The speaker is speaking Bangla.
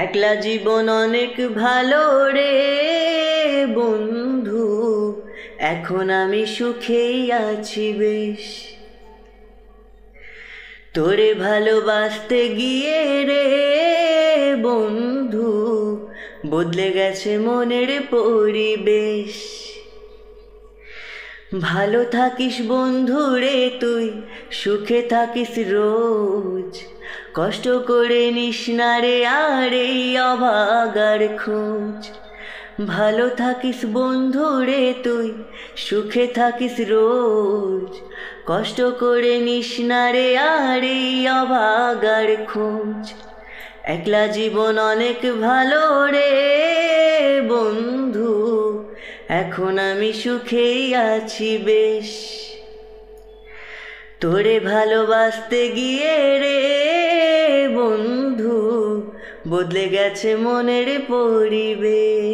একলা জীবন অনেক ভালো রে বন্ধু, এখন আমি সুখেই আছি বেশ। তোরে ভালোবাসতে গিয়ে রে বন্ধু, বদলে গেছে মনের পরিবেশ। ভালো থাকিস বন্ধু রে তুই, সুখে থাকিস রোজ, কষ্ট করে নিস না রে আর এই অভাগার খোঁজ। ভালো থাকিস বন্ধু রে তুই, সুখে থাকিস রোজ, কষ্ট করে নিস না রে আর এই অভাগার খোঁজ। একলা জীবন অনেক ভালো রে বন্ধু, এখন আমি সুখেই আছি বেশ। তোরে ভালোবাসতে গিয়ে রে বন্ধু, বদলে গেছে মনের পরিবেশ।